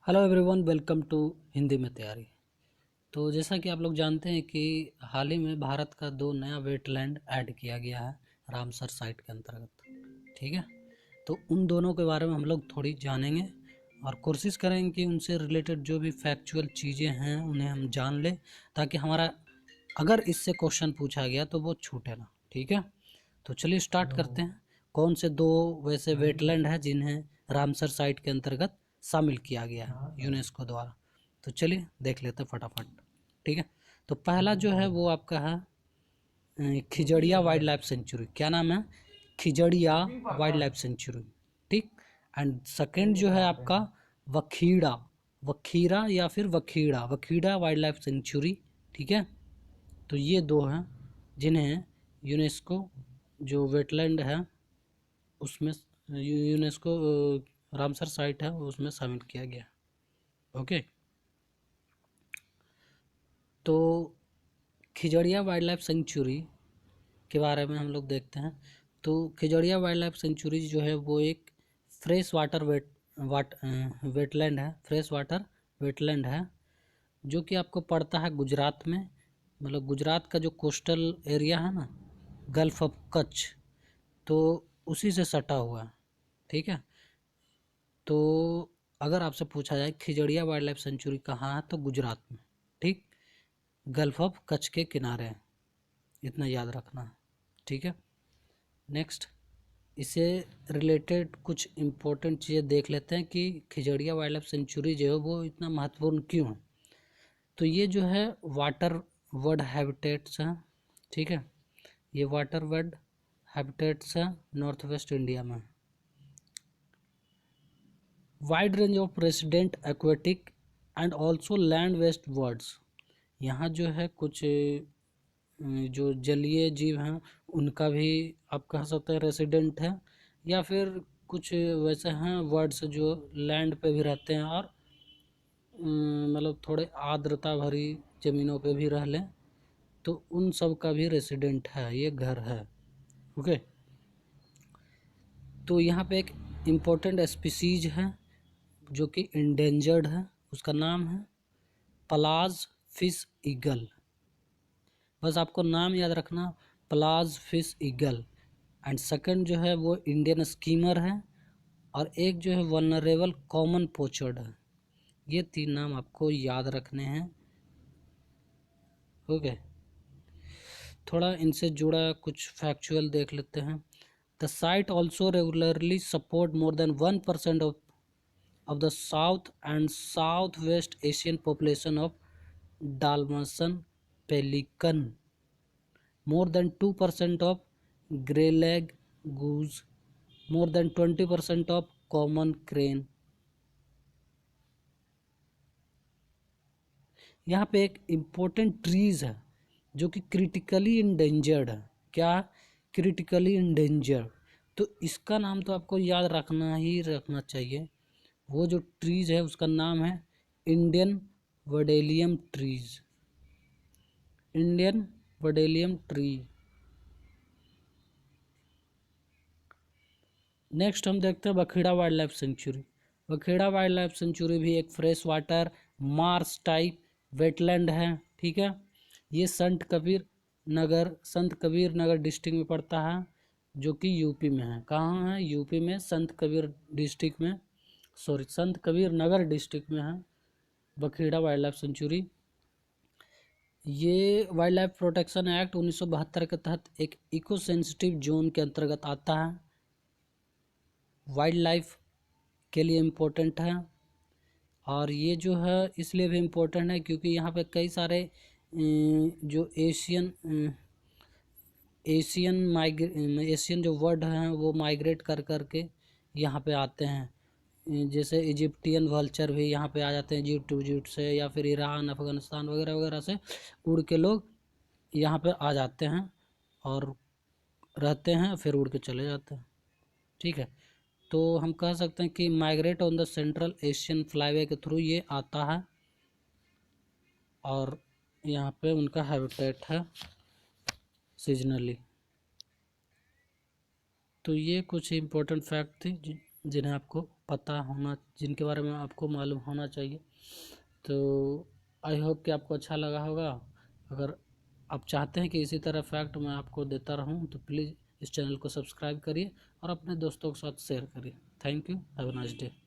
Hello everyone, welcome to Hindi में तैयारी। तो जैसा कि आप लोग जानते हैं कि हाल ही में भारत का 2 नया वेटलैंड ऐड किया गया है रामसर साइट के अंतर्गत। ठीक है, तो उन दोनों के बारे में हम लोग थोड़ी जानेंगे और कोशिश करेंगे कि उनसे रिलेटेड जो भी फैक्चुअल चीज़ें हैं उन्हें हम जान लें, ताकि हमारा अगर इससे क्वेश्चन पूछा गया तो वो छूटे ना। ठीक है, तो चलिए स्टार्ट करते हैं। कौन से दो वैसे वेटलैंड हैं जिन्हें रामसर साइट के अंतर्गत शामिल किया गया है यूनेस्को द्वारा? तो चलिए देख लेते हैं फटाफट। ठीक है, तो पहला जो है वो आपका है खिजड़िया वाइल्ड लाइफ सेंचुरी। क्या नाम है? Khijadiya wild life century. ठीक, एंड सेकेंड जो है आपका वखीड़ा, वखीरा या फिर वखीड़ा, वखीड़ा वाइल्ड लाइफ सेंचुरी। ठीक है, तो ये दो हैं जिन्हें यूनेस्को जो वेटलैंड है उसमें यूनेस्को रामसर साइट है उसमें शामिल किया गया। ओके, तो खिजड़िया वाइल्ड लाइफ सेंचुरी के बारे में हम लोग देखते हैं। तो खिजड़िया वाइल्ड लाइफ सेंचुरी जो है वो एक फ्रेश वाटर वेटलैंड है, फ्रेश वाटर वेटलैंड है, जो कि आपको पड़ता है गुजरात में। मतलब गुजरात का जो कोस्टल एरिया है ना, गल्फ ऑफ कच्छ, तो उसी से सटा हुआ है। ठीक है, तो अगर आपसे पूछा जाए खिजड़िया वाइल्ड लाइफ सेंचुरी कहाँ है, तो गुजरात में। ठीक, गल्फ ऑफ कच्छ के किनारे है, इतना याद रखना है। ठीक है, नेक्स्ट इससे रिलेटेड कुछ इम्पोर्टेंट चीज़ें देख लेते हैं कि खिजड़िया वाइल्ड लाइफ सेंचुरी जो है वो इतना महत्वपूर्ण क्यों है। तो ये जो है वाटर वर्ड हैबिटेट्स हैं। ठीक है, ये वाटर वर्ड हैबिटेट्स हैं नॉर्थ वेस्ट इंडिया में। Wide range of resident aquatic and also land west words. यहाँ जो है कुछ जो जलीय जीव हैं उनका भी आप कह सकते हैं रेसिडेंट है, या फिर कुछ वैसे हैं वर्ड्स जो लैंड पे भी रहते हैं और मतलब थोड़े आर्द्रता भरी ज़मीनों पे भी रह लें, तो उन सब का भी रेसिडेंट है, ये घर है। ओके, तो यहाँ पे एक इम्पोर्टेंट स्पीसीज है जो कि इंडेंजर्ड है, उसका नाम है पलाज फिश ईगल। बस आपको नाम याद रखना, प्लाज फिश ईगल। एंड सेकंड जो है वो इंडियन स्कीमर है, और एक जो है वनरेबल कॉमन पोचर्ड है। ये तीन नाम आपको याद रखने हैं। ओके, थोड़ा इनसे जुड़ा कुछ फैक्चुअल देख लेते हैं। The site also regularly support more than 1% of the South and Southwest Asian population of Dalmatian pelican, more than 2% of grey-leg goose, more than 20% of common crane। यहाँ पे एक इम्पोर्टेंट ट्रीज है जो कि क्रिटिकली इंडेंजर्ड है। क्या? Critically endangered. तो इसका नाम तो आपको याद रखना ही रखना चाहिए। वो जो ट्रीज है उसका नाम है इंडियन वडेलियम ट्रीज, इंडियन वडेलियम ट्री। नेक्स्ट हम देखते हैं Bakhira wild life sanctuary. Bakhira wild life sanctuary भी एक fresh water marsh type wetland है। ठीक है, ये संत कबीर नगर डिस्ट्रिक्ट में पड़ता है, जो कि यूपी में है। कहाँ है? यूपी में संत कबीर डिस्ट्रिक्ट में, सॉरी संत कबीर नगर डिस्ट्रिक्ट में है बखेड़ा वाइल्ड लाइफ सेंचुरी। ये वाइल्ड लाइफ प्रोटेक्शन एक्ट 1972 के तहत एक इको सेंसिटिव जोन के अंतर्गत आता है, वाइल्ड लाइफ के लिए इम्पोर्टेंट है। और ये जो है इसलिए भी इम्पोर्टेंट है क्योंकि यहाँ पे कई सारे जो एशियन जो वर्ड हैं वो माइग्रेट कर करके यहाँ पे आते हैं। जैसे इजिप्टियन वल्चर भी यहाँ पे आ जाते हैं इजिप्ट से, या फिर ईरान अफ़गानिस्तान वगैरह वगैरह से उड़ के लोग यहाँ पे आ जाते हैं और रहते हैं, फिर उड़ के चले जाते हैं। ठीक है, तो हम कह सकते हैं कि migrate on the central Asian flyway के थ्रू ये आता है, और यहाँ पे उनका हैबिटेट है सीजनली। तो ये कुछ इम्पोर्टेंट फैक्ट थे जिन्हें आपको पता होना, जिनके बारे में आपको मालूम होना चाहिए। तो आई होप कि आपको अच्छा लगा होगा। अगर आप चाहते हैं कि इसी तरह फैक्ट मैं आपको देता रहूं तो प्लीज़ इस चैनल को सब्सक्राइब करिए और अपने दोस्तों के साथ शेयर करिए। Thank you, have a nice day.